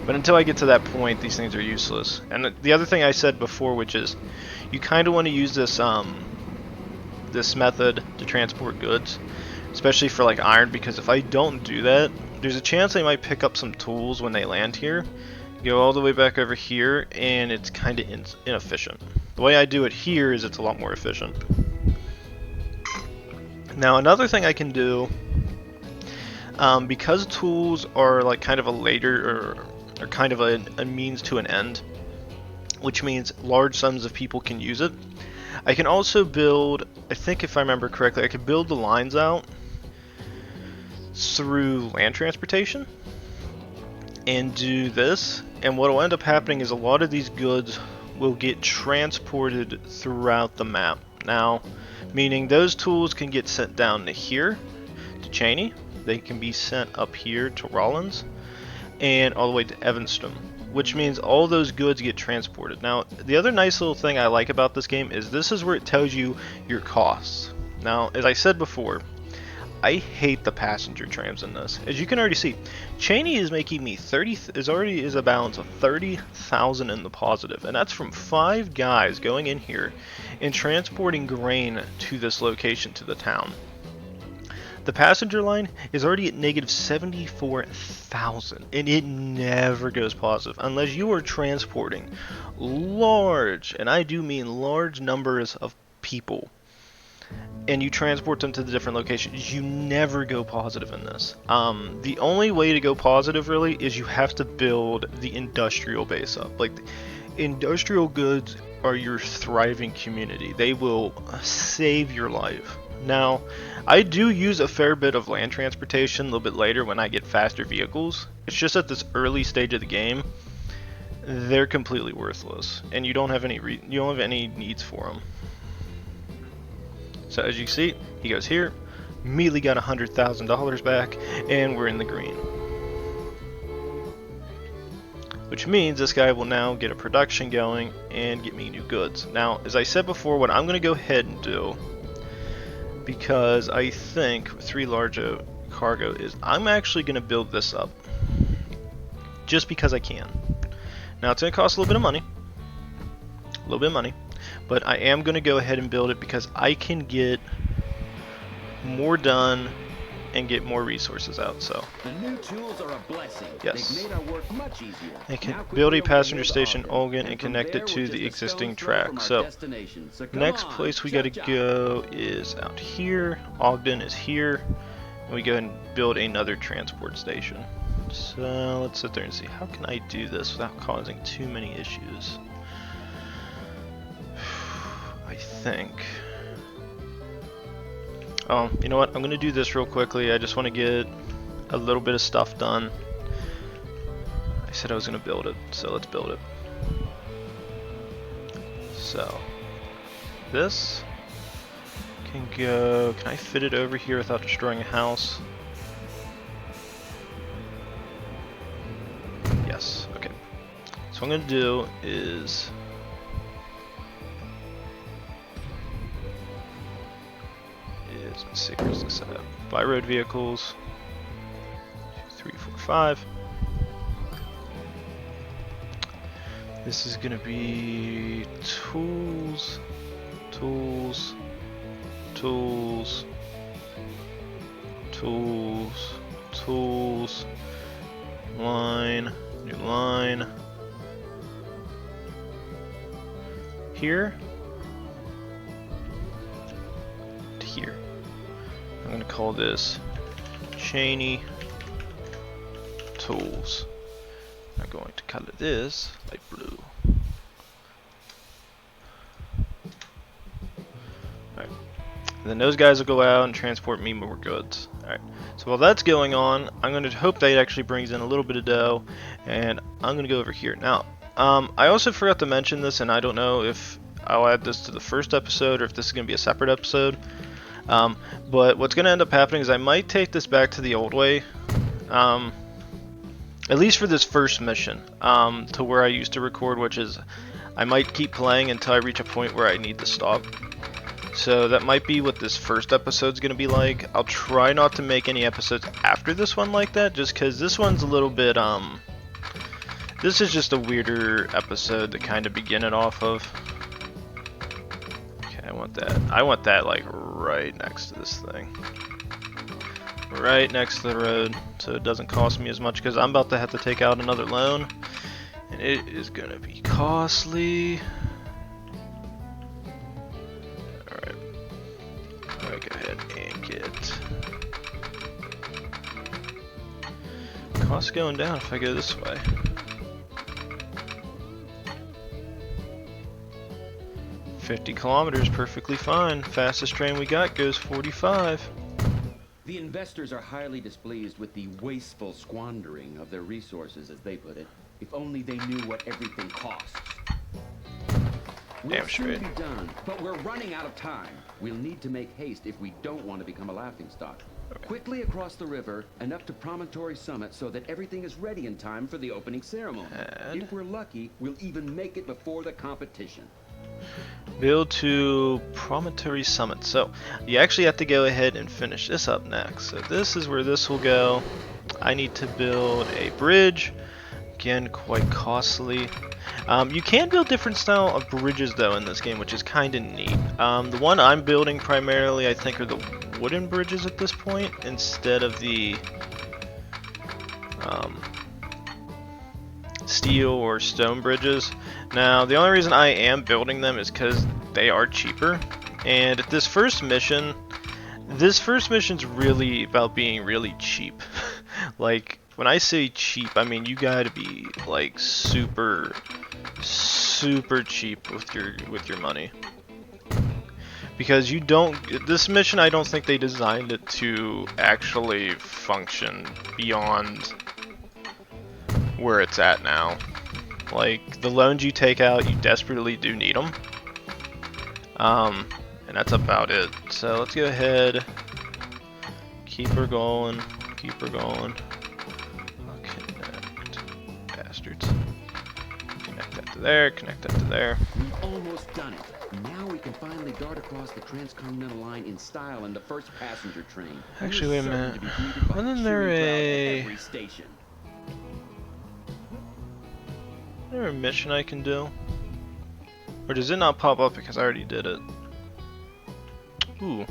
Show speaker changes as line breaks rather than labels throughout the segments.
But until I get to that point, these things are useless. And the other thing I said before, which is, you kind of want to use this method to transport goods, especially for like iron, because if I don't do that, there's a chance I might pick up some tools when they land here, go all the way back over here, and it's kind of inefficient. The way I do it here is it's a lot more efficient. Now another thing I can do, because tools are like kind of a later or kind of a means to an end, which means large sums of people can use it, I can also build, I think if I remember correctly, I could build the lines out through land transportation and do this, and what will end up happening is a lot of these goods will get transported throughout the map. Now, meaning those tools can get sent down to here, to Cheney, they can be sent up here to Rollins, and all the way to Evanston, which means all those goods get transported. Now, the other nice little thing I like about this game is this is where it tells you your costs. Now, as I said before, I hate the passenger trams in this. As you can already see, Cheney is making me is a balance of 30,000 in the positive, and that's from 5 guys going in here and transporting grain to this location, to the town. The passenger line is already at negative 74,000, and it never goes positive unless you are transporting large, and I do mean large numbers of people, and you transport them to the different locations. You never go positive in this. The only way to go positive really is you have to build the industrial base up. Like, industrial goods are your thriving community. They will save your life. Now, I do use a fair bit of land transportation a little bit later when I get faster vehicles. It's just at this early stage of the game, they're completely worthless, and you don't have any needs for them. So as you see, he goes here, immediately got $100,000 back, and we're in the green. Which means this guy will now get a production going and get me new goods. Now, as I said before, what I'm going to go ahead and do, because I think 3 large cargo is, I'm actually going to build this up. Just because I can. Now, it's going to cost a little bit of money. But I am going to go ahead and build it because I can get more done and get more resources out. So
the new tools are a blessing.
Yes,
they've made our work much easier.
I can build a passenger station Ogden and connect it to the existing track. So next place we got to go is out here. Ogden is here, and we go and build another transport station. So let's sit there and see, how can I do this without causing too many issues? I think. Oh, you know what? I'm gonna do this real quickly. I just want to get a little bit of stuff done. I said I was gonna build it, so let's build it. So this can go. Can I fit it over here without destroying a house? Yes. Okay. So what I'm gonna do is. Let's see, where's this at? By road vehicles. 2, 3, 4, 5. This is gonna be tools, tools, tools, tools, tools, line, new line. Here to here. I'm going to call this Cheney Tools. I'm going to color this light blue. Alright. And then those guys will go out and transport me more goods. Alright. So while that's going on, I'm going to hope that actually brings in a little bit of dough. And I'm going to go over here. Now, I also forgot to mention this, and I don't know if I'll add this to the first episode or if this is going to be a separate episode. But what's going to end up happening is I might take this back to the old way, at least for this first mission, to where I used to record, which is I might keep playing until I reach a point where I need to stop. So that might be what this first episode's going to be like. I'll try not to make any episodes after this one like that, just because this one's a little bit, This is just a weirder episode to kind of begin it off of. Okay, I want that. I want that like right next to this thing. Right next to the road, so it doesn't cost me as much, because I'm about to have to take out another loan. And it is going to be costly. Alright. Alright, go ahead and get... Costs going down if I go this way. $50 kilometers, perfectly fine. Fastest train we got goes 45.
The investors are highly displeased with the wasteful squandering of their resources, as they put it. If only they knew what everything costs. We'll
Damn straight.
soon be done, but we're running out of time. We'll need to make haste if we don't want to become a laughingstock. Quickly across the river and up to Promontory Summit so that everything is ready in time for the opening ceremony.
And
if we're lucky, we'll even make it before the competition.
build to Promontory Summit. So you actually have to go ahead and finish this up next. So this is where this will go. I need to build a bridge. Again, quite costly. You can build different style of bridges though in this game, which is kind of neat. The one I'm building primarily, I think, are the wooden bridges at this point instead of the steel or stone bridges. Now, the only reason I am building them is because they are cheaper. And at this first mission's really about being really cheap. Like, when I say cheap, I mean you gotta be like super cheap with your money. Because you don't, this mission, I don't think they designed it to actually function beyond where it's at now. Like, the loans you take out, you desperately do need them. And that's about it. So let's go ahead, keep her going, keep her going. Connect, bastards. Connect that to there, connect that to there.
We've almost done it. Now we can finally dart across the transcontinental line in style in the first passenger train.
Actually, wait a
We're certain
minute.
to be greeted by
Wasn't
cheering
there
crowd at
a...
every station.
Is there a mission I can do? Or does it not pop up because I already did it? Ooh,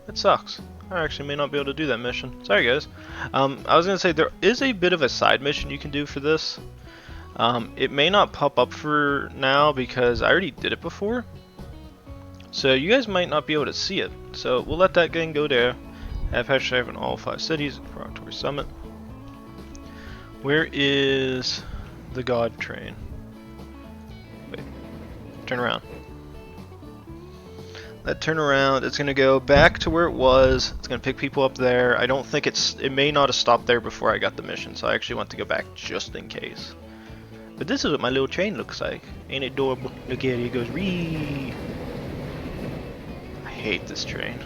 that sucks. I actually may not be able to do that mission. Sorry guys. I was gonna say there is a bit of a side mission you can do for this. It may not pop up for now because I already did it before. So you guys might not be able to see it. So we'll let that gang go there. Have hashtag in all 5 cities at Promontory Summit. Where is the God train? Wait, turn around. That turn around, it's gonna go back to where it was. It's gonna pick people up there. I don't think it may not have stopped there before I got the mission, so I actually want to go back just in case. But this is what my little train looks like. Ain't it adorable? Look at it, it goes ree. I hate this train.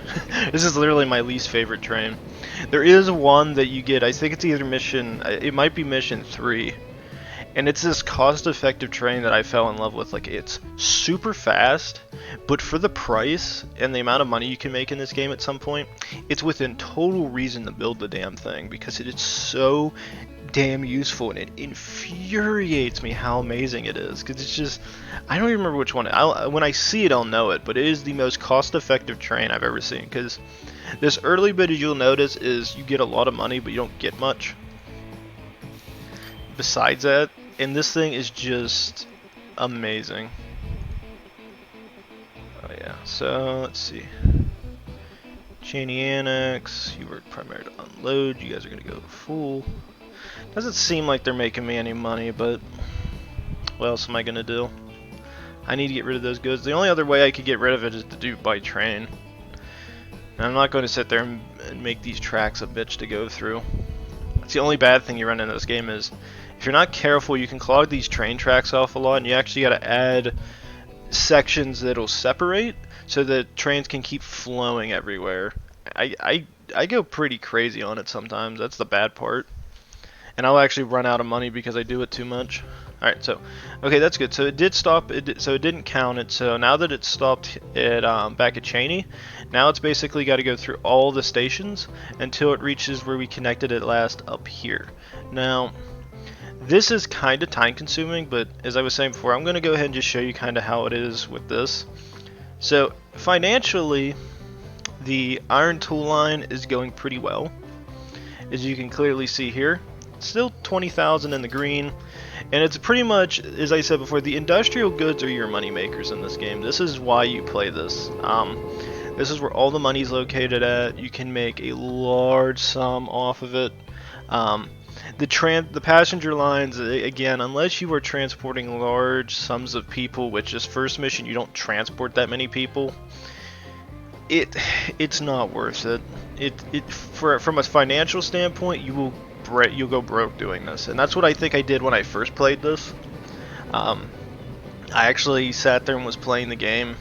This is literally my least favorite train. There is one that you get, I think it's either mission, it might be mission 3. And it's this cost-effective train that I fell in love with. Like, it's super fast, but for the price and the amount of money you can make in this game at some point, it's within total reason to build the damn thing because it is so damn useful, and it infuriates me how amazing it is. Because it's just, I don't even remember which one. When I see it, I'll know it, but it is the most cost-effective train I've ever seen. Because this early bit, as you'll notice, is you get a lot of money, but you don't get much besides that. And this thing is just amazing. Oh yeah, so let's see. Cheney Annex, you work primarily to unload, you guys are gonna go full. Doesn't seem like they're making me any money, but what else am I gonna do? I need to get rid of those goods. The only other way I could get rid of it is to do by train. And I'm not going to sit there and make these tracks a bitch to go through. That's the only bad thing you run into this game is if you're not careful, you can clog these train tracks off a lot, and you actually got to add sections that'll separate so that trains can keep flowing everywhere. I go pretty crazy on it sometimes. That's the bad part. And I'll actually run out of money because I do it too much. Alright, so, okay, that's good. So it did stop, so it didn't count it. So now that it stopped at, back at Cheney, now it's basically got to go through all the stations until it reaches where we connected it last up here. Now, This is kind of time consuming, but as I was saying before, I'm going to go ahead and just show you kind of how it is with this. So financially, the iron tool line is going pretty well, as you can clearly see here. Still 20,000 in the green, and it's pretty much, as I said before, the industrial goods are your money makers in this game. This is why you play this. This is where all the money's located at. You can make a large sum off of it. The passenger lines, again, unless you are transporting large sums of people, which is first mission, you don't transport that many people. It's not worth it. From a financial standpoint, you'll go broke doing this, and that's what I think I did when I first played this. I actually sat there and was playing the game,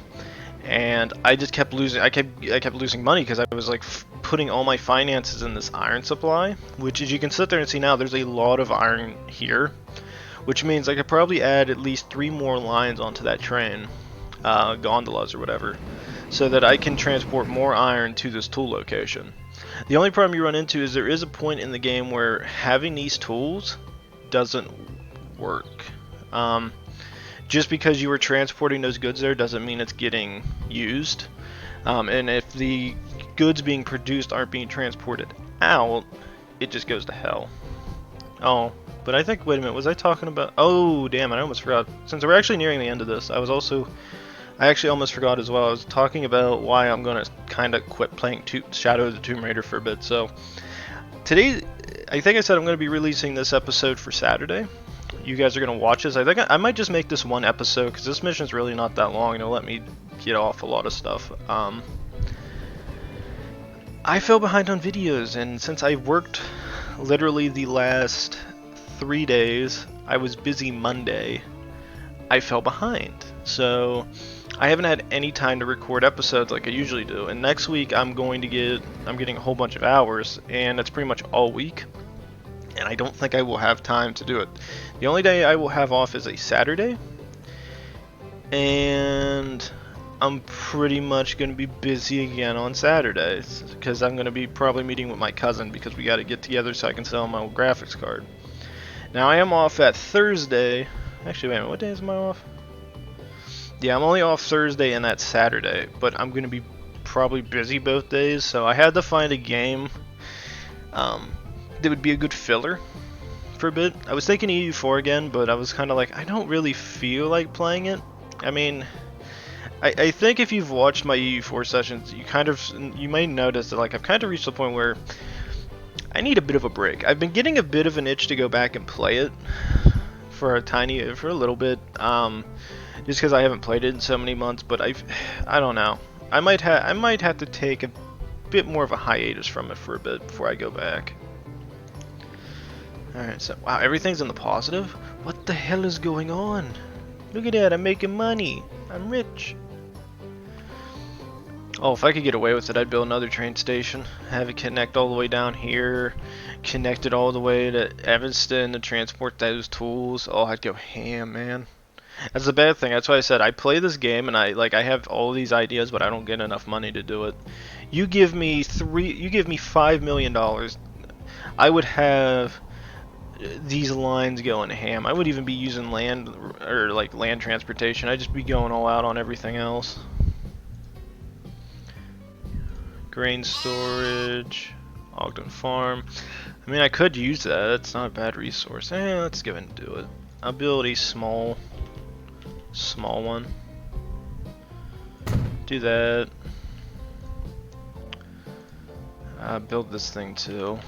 and I just kept losing. I kept losing money because I was like putting all my finances in this iron supply, which, as you can sit there and see now, there's a lot of iron here, which means I could probably add at least 3 more lines onto that train, gondolas or whatever, so that I can transport more iron to this tool location. The only problem you run into is there is a point in the game where having these tools doesn't work. Just because you were transporting those goods there doesn't mean it's getting used. And if the goods being produced aren't being transported out, it just goes to hell. Oh, but I think, wait a minute, was I talking about, oh damn, I almost forgot. Since we're actually nearing the end of this, I actually almost forgot as well. I was talking about why I'm going to kind of quit playing Shadow of the Tomb Raider for a bit. So today, I think I said I'm going to be releasing this episode for Saturday. You guys are going to watch this. I think I might just make this one episode because this mission's really not that long and it'll let me get off a lot of stuff. I fell behind on videos, and since I worked literally the last 3 days, I was busy Monday, I fell behind. So I haven't had any time to record episodes like I usually do, and next week I'm getting a whole bunch of hours, and that's pretty much all week, and I don't think I will have time to do it. The only day I will have off is a Saturday, and I'm pretty much going to be busy again on Saturdays because I'm going to be probably meeting with my cousin because we got to get together so I can sell my old graphics card. Now I am off at Thursday. Actually, wait a minute, what day is my off? Yeah, I'm only off Thursday and that Saturday, but I'm going to be probably busy both days, so I had to find a game that would be a good filler for a bit. I was thinking EU4 again, but I was kind of like, I don't really feel like playing it. I mean, I think if you've watched my EU4 sessions, you may notice that like I've kind of reached the point where I need a bit of a break. I've been getting a bit of an itch to go back and play it for a little bit, just because I haven't played it in so many months. But I don't know. I might have to take a bit more of a hiatus from it for a bit before I go back. All right, so wow, everything's in the positive. What the hell is going on? Look at that, I'm making money. I'm rich. Oh, if I could get away with it, I'd build another train station. Have it connect all the way down here. Connect it all the way to Evanston to transport those tools. Oh, I'd go ham, man. That's the bad thing. That's why I said I play this game and I have all these ideas, but I don't get enough money to do it. You give me $5 million, I would have these lines going ham. I would even be using land transportation. I'd just be going all out on everything else. Grain storage, Ogden Farm. I mean, I could use that. That's not a bad resource. Let's go ahead and do it. I'll build a small one. Do that. Build this thing too.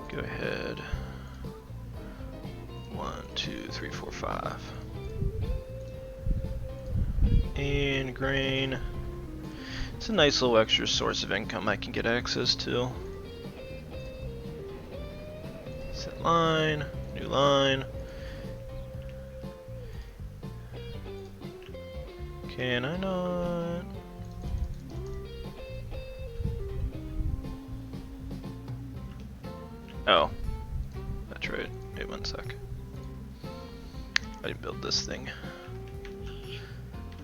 Go ahead. 1, 2, 3, 4, 5. And grain. It's a nice little extra source of income I can get access to. Set line, new line. Can I not? Oh, that's right. Wait 1 sec. I didn't build this thing.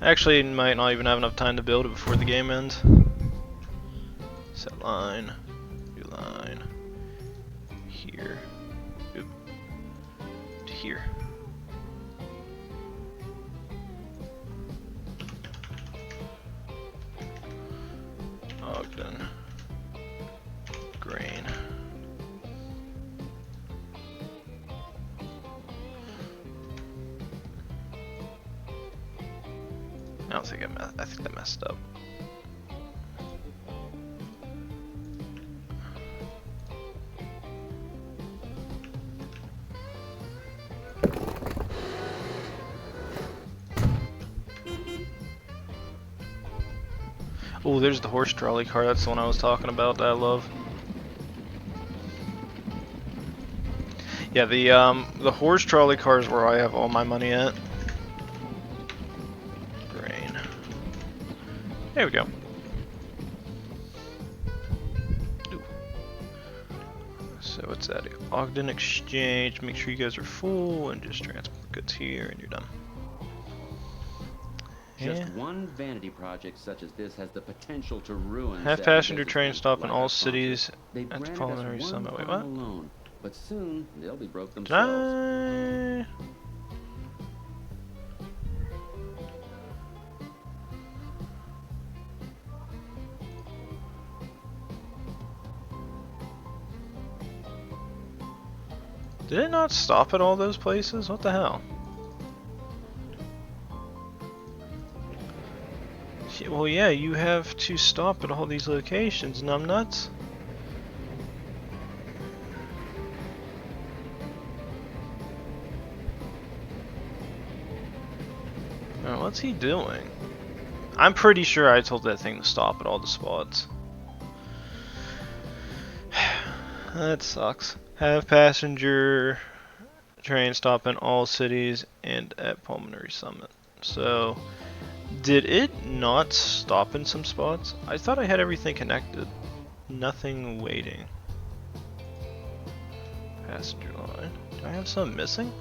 Actually, might not even have enough time to build it before the game ends. Set line, new line, here, oop, to here. Ogden, grain. I don't think I think I messed up. Oh, there's the horse trolley car. That's the one I was talking about that I love. Yeah, the horse trolley car is where I have all my money at. Grain. There we go. Ooh. So what's that? Ogden Exchange. Make sure you guys are full and just transport goods here and you're done.
Just one vanity project such as this has the potential to ruin.
Have passenger train stop in all cities at the Pulmonary Summit. Wait, what?
Loan, but soon they'll be broke themselves.
Did it not stop at all those places? What the hell? Well, yeah, you have to stop at all these locations, numbnuts. Oh, what's he doing? I'm pretty sure I told that thing to stop at all the spots. That sucks. Have passenger train stop in all cities and at Pulmonary Summit. So, did it not stop in some spots? I thought I had everything connected. Nothing waiting. Passenger line. Do I have some missing?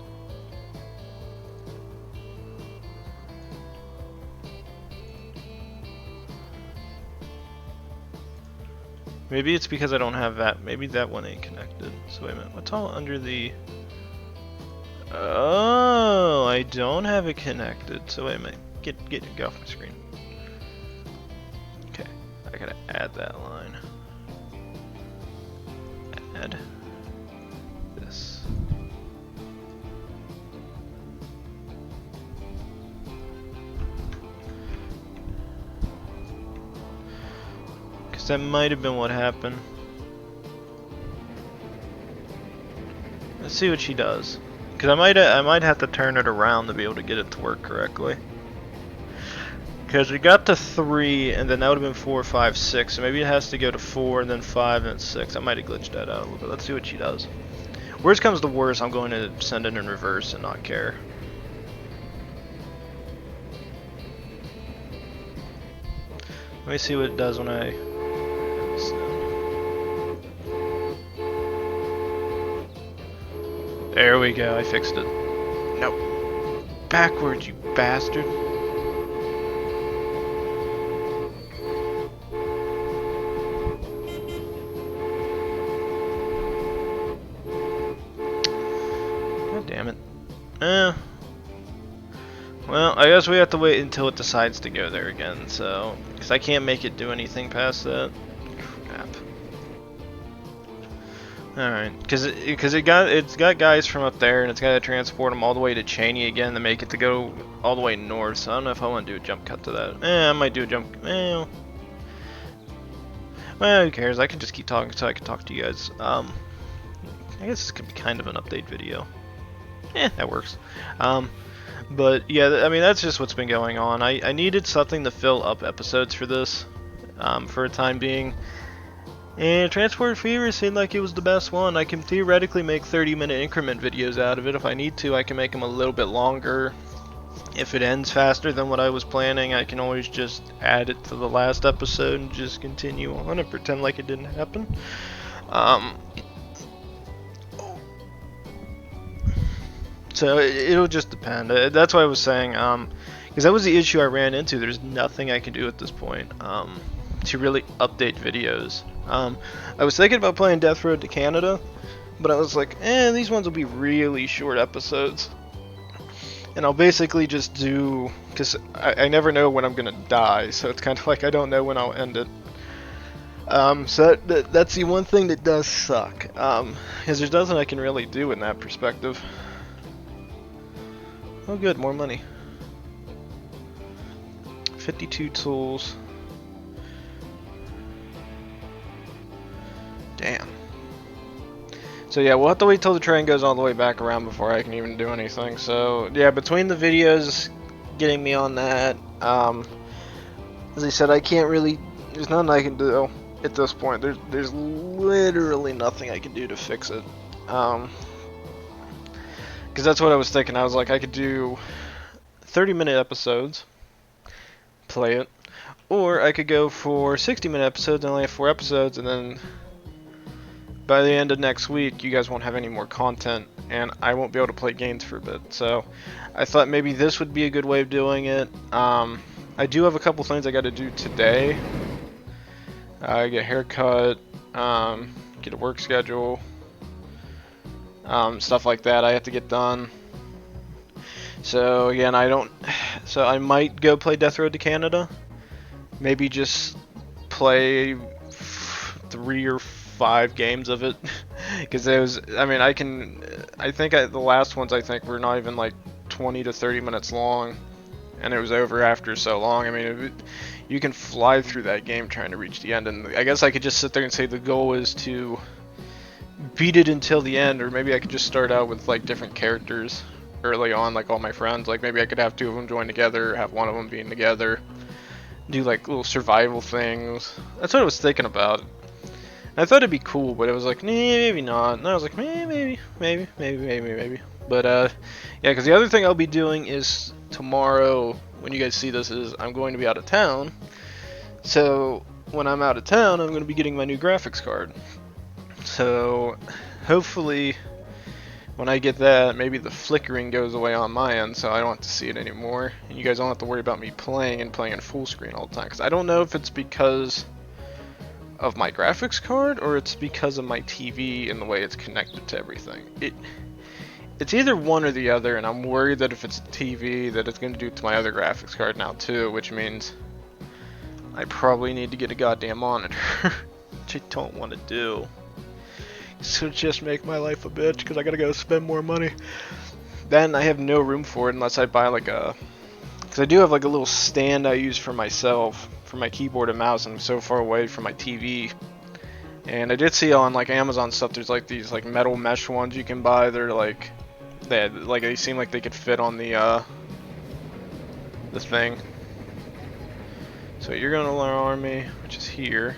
Maybe it's because I don't have that. Maybe that one ain't connected. So wait a minute. What's all under the... Oh, I don't have it connected. So wait a minute. Get off my screen. Okay, I gotta add that line. Add this. Because that might have been what happened. Let's see what she does. Because I might have to turn it around to be able to get it to work correctly. Because we got to 3, and then that would have been 4, 5, 6. So maybe it has to go to 4, and then 5, and then 6. I might have glitched that out a little bit. Let's see what she does. Worst comes to worst, I'm going to send it in reverse and not care. Let me see what it does when I... There we go, I fixed it. No. Backwards, you bastard. God damn it. Well, I guess we have to wait until it decides to go there again, so... Because I can't make it do anything past that. Crap. Alright, because it's got guys from up there, and it's got to transport them all the way to Cheney again to make it to go all the way north. So I don't know if I want to do a jump cut to that. I might do a jump. Well, who cares? I can just keep talking so I can talk to you guys. I guess this could be kind of an update video. That works. But yeah, I mean that's just what's been going on. I needed something to fill up episodes for this, for a time being. And Transport Fever seemed like it was the best one. I can theoretically make 30-minute increment videos out of it. If I need to, I can make them a little bit longer. If it ends faster than what I was planning, I can always just add it to the last episode and just continue on and pretend like it didn't happen. So it'll just depend. That's why I was saying, because that was the issue I ran into. There's nothing I can do at this point. to really update videos. I was thinking about playing Death Road to Canada, but I was like, these ones will be really short episodes. And I'll basically just do, because I never know when I'm going to die, so it's kind of like I don't know when I'll end it. So that's the one thing that does suck, because there's nothing I can really do in that perspective. Oh good, more money. 52 tools. Damn. So yeah, we'll have to wait till the train goes all the way back around before I can even do anything. So yeah, between the videos getting me on that, as I said, I can't really, there's nothing I can do at this point. There's literally nothing I can do to fix it. Because that's what I was thinking. I was like, I could do 30-minute episodes, play it, or I could go for 60-minute episodes and only have 4 episodes, and then by the end of next week, you guys won't have any more content, and I won't be able to play games for a bit. So I thought maybe this would be a good way of doing it. I do have a couple things I got to do today. Get a haircut, get a work schedule, stuff like that I have to get done. So again, so I might go play Death Road to Canada. Maybe just play 3 or 5 games of it, because I mean, I think the last ones I think were not even like 20 to 30 minutes long, and it was over after so long. I mean, you can fly through that game trying to reach the end, and I guess I could just sit there and say the goal is to beat it until the end, or maybe I could just start out with like different characters early on, like all my friends. Like maybe I could have 2 of them join together, have one of them being together, do like little survival things. That's what I was thinking about. I thought it'd be cool, but it was like, maybe not. And I was like, maybe. But yeah, because the other thing I'll be doing is tomorrow, when you guys see this, is I'm going to be out of town. So when I'm out of town, I'm going to be getting my new graphics card. So hopefully when I get that, maybe the flickering goes away on my end, so I don't have to see it anymore. And you guys don't have to worry about me playing in full screen all the time. Because I don't know if it's because of my graphics card or it's because of my TV and the way it's connected to everything. It's either one or the other, and I'm worried that if it's TV that it's going to do it to my other graphics card now too, which means I probably need to get a goddamn monitor, which I don't want to do. So just make my life a bitch because I gotta go spend more money. Then I have no room for it unless I buy like because I do have like a little stand I use for myself for my keyboard and mouse, and I'm so far away from my TV. And I did see on like Amazon stuff, there's like these like metal mesh ones you can buy. They're like they seem like they could fit on the thing. So you're gonna alarm me, which is here.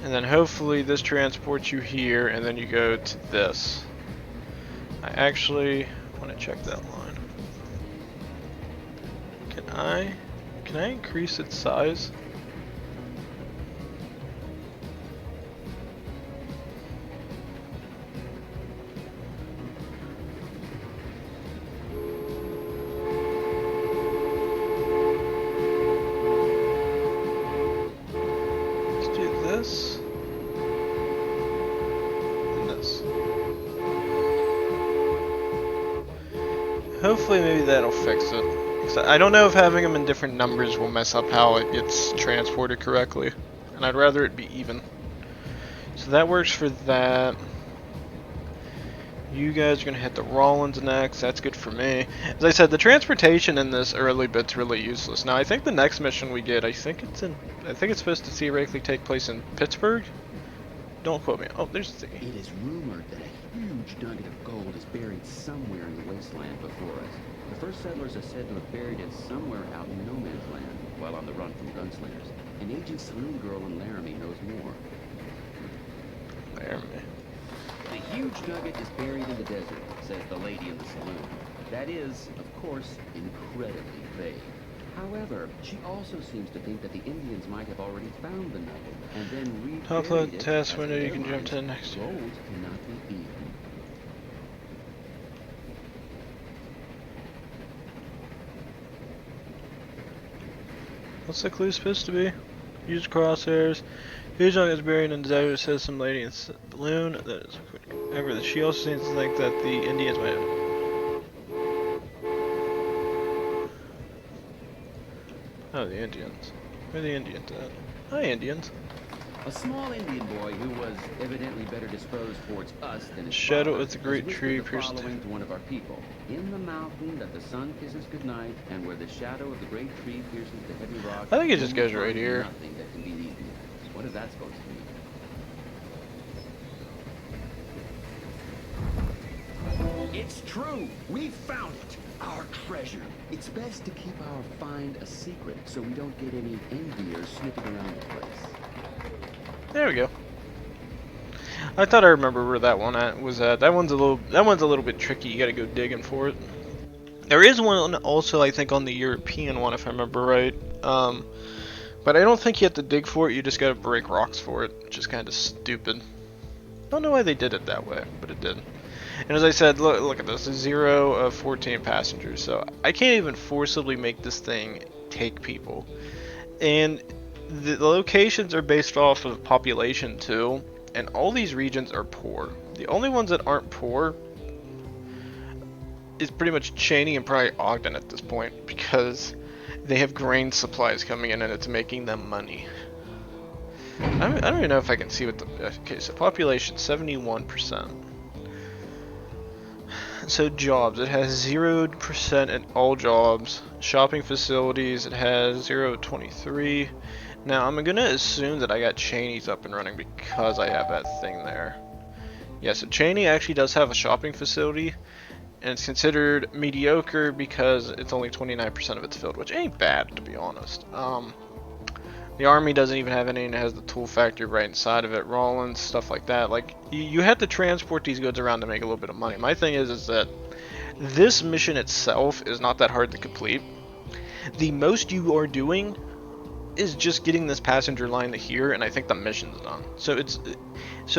And then hopefully this transports you here, and then you go to this. I actually want to check that line. Can I increase its size? Let's do this. And this. Hopefully maybe that'll fix it. I don't know if having them in different numbers will mess up how it gets transported correctly, and I'd rather it be even. So that works for that. You guys are gonna hit the Rollins next. That's good for me. As I said, the transportation in this early bit's really useless. Now I think the next mission we get, I think it's supposed to theoretically take place in Pittsburgh. Don't quote me. Oh, there's the.
It is rumored that a huge nugget of gold is buried somewhere in the wasteland before us. The first settlers are said to have buried it somewhere out in no man's land, while on the run from gunslingers. An aged saloon girl in Laramie knows more.
Laramie.
The huge nugget is buried in the desert, says the lady in the saloon. That is, of course, incredibly vague. However, she also seems to think that the Indians might have already found the nugget and then reburied it.
Test window, you can jump to the next.
Gold cannot be eaten.
What's the clue supposed to be? Use crosshairs. Huge nugget is buried in the desert, says some lady in a balloon. That is ever. She also seems to think that the Indians might have. Oh, the Indians. Where are the Indians at? Hi, Indians.
A small Indian boy who was evidently better disposed towards us than his
Shadow
father
of the
has
great
whispered
tree
the
pierced.
following to one of our people. In the mountain that the sun kisses goodnight, and where the shadow of the great tree pierces the heavy rock,
I think it
you
just
will
goes right
find
here.
nothing that can be these matters. What is that supposed to mean? It's true! We found it! Our treasure! It's best to keep our find a secret so we don't get any enviers sniffing around the place.
There we go. I thought I remember where that one was at. That one's a little bit tricky. You gotta go digging for it. There is one also, I think, on the European one, if I remember right. But I don't think you have to dig for it. You just gotta break rocks for it, which is kind of stupid. I don't know why they did it that way, but it did. And as I said, look at this: 0 of 14 passengers. So I can't even forcibly make this thing take people. And the locations are based off of population too. And all these regions are poor. The only ones that aren't poor is pretty much Cheney and probably Ogden at this point, because they have grain supplies coming in and it's making them money. I don't even know if I can see what the... Okay, so population 71%. So jobs, it has 0% in all jobs. Shopping facilities, it has 0.23. Now I'm gonna assume that I got Cheney's up and running because I have that thing there. Yeah, so Cheney actually does have a shopping facility, and it's considered mediocre because it's only 29% of it's filled, which ain't bad, to be honest. The Army doesn't even have any, and it has the tool factory right inside of it. Rollins, stuff like that. Like, you have to transport these goods around to make a little bit of money. My thing is that this mission itself is not that hard to complete. The most you are doing is just getting this passenger line to here, and I think the mission's done. So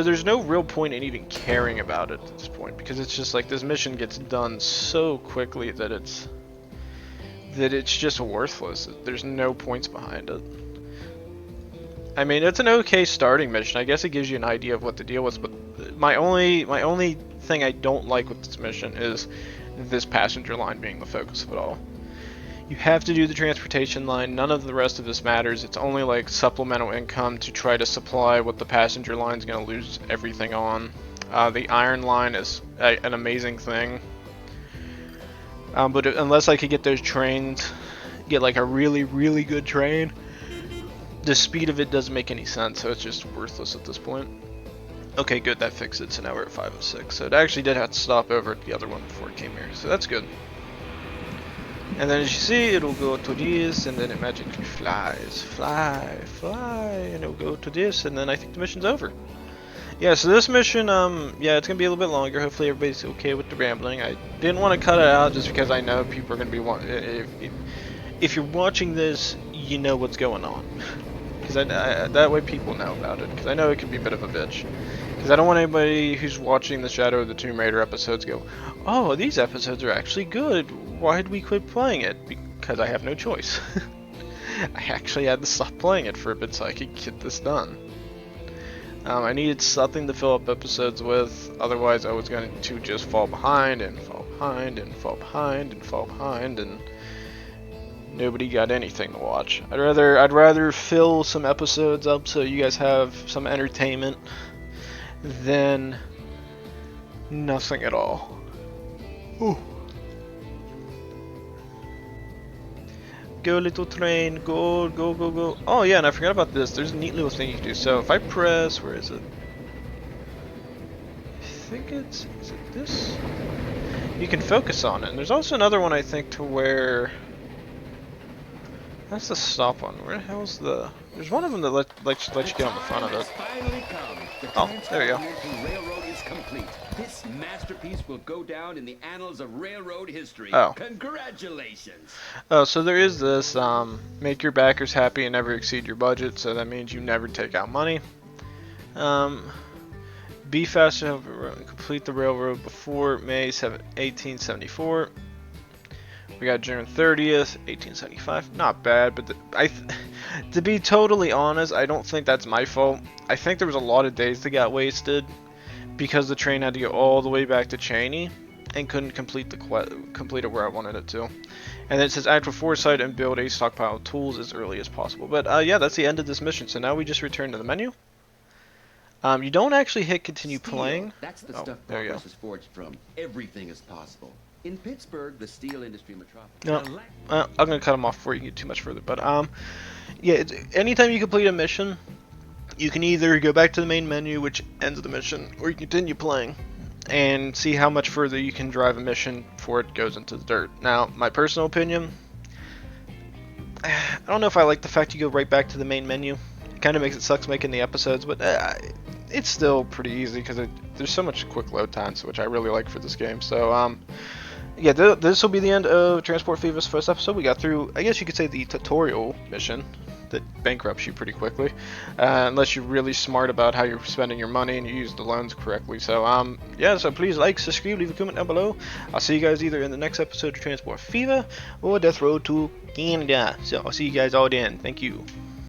there's no real point in even caring about it at this point, because it's just like this mission gets done so quickly that it's just worthless. There's no points behind it. I mean, it's an okay starting mission. I guess it gives you an idea of what to deal with, but my only thing I don't like with this mission is this passenger line being the focus of it all. You have to do the transportation line. None of the rest of this matters. It's only like supplemental income to try to supply what the passenger line's going to lose everything on. The iron line is an amazing thing. But unless I could get those trains, get like a really, really good train, the speed of it doesn't make any sense, so it's just worthless at this point. Okay, good, that fixed it, so now we're at 5 of 6. So it actually did have to stop over at the other one before it came here, so that's good. And then as you see, it'll go to this, and then it magically flies. Fly, and it'll go to this, and then I think the mission's over. Yeah, so this mission, yeah, it's going to be a little bit longer. Hopefully everybody's okay with the rambling. I didn't want to cut it out just because I know people are going to be if you're watching this, you know what's going on. Because that way people know about it. Because I know it can be a bit of a bitch. Because I don't want anybody who's watching the Shadow of the Tomb Raider episodes go, oh, these episodes are actually good. Why did we quit playing it? Because I have no choice. I actually had to stop playing it for a bit so I could get this done. I needed something to fill up episodes with, otherwise I was going to just fall behind and fall behind and fall behind and fall behind, and nobody got anything to watch. I'd rather fill some episodes up so you guys have some entertainment than nothing at all. Ooh. Go little train, go, go, go, go. Oh yeah, and I forgot about this. There's a neat little thing you can do. So if I press, where is it? I think is it this? You can focus on it. And there's also another one I think to where, that's the stop one. Where the hell's the, there's one of them that lets you get on the front of it. Oh, there you go.
Complete. This masterpiece will go down in the annals of railroad history.
Oh.
Congratulations.
Oh, so there is this, make your backers happy and never exceed your budget, so that means you never take out money. Be fast to complete the railroad before May 1874. We got June 30th, 1875. Not bad, but To be totally honest, I don't think that's my fault. I think there was a lot of days that got wasted because the train had to go all the way back to Cheney and couldn't complete complete it where I wanted it to. And then it says act with foresight and build a stockpile of tools as early as possible. But yeah, that's the end of this mission. So now we just return to the menu. You don't actually hit continue
Steel,
playing.
that's the
Oh,
stuff
there you go.
progress is forged from. Everything is possible. In Pittsburgh, the steel industry metropolis.
No, I'm gonna cut them off before you get too much further. But yeah, anytime you complete a mission, you can either go back to the main menu, which ends the mission, or you continue playing and see how much further you can drive a mission before it goes into the dirt. Now, my personal opinion, I don't know if I like the fact you go right back to the main menu. It kind of makes it sucks making the episodes, but it's still pretty easy because there's so much quick load times, which I really like for this game. So, yeah, this will be the end of Transport Fever's first episode. We got through, I guess you could say, the tutorial mission that bankrupts you pretty quickly, unless you're really smart about how you're spending your money and you use the loans correctly. So, yeah, so please like, subscribe, leave a comment down below. I'll see you guys either in the next episode of Transport Fever or Death Road to Canada. So I'll see you guys all then. Thank you.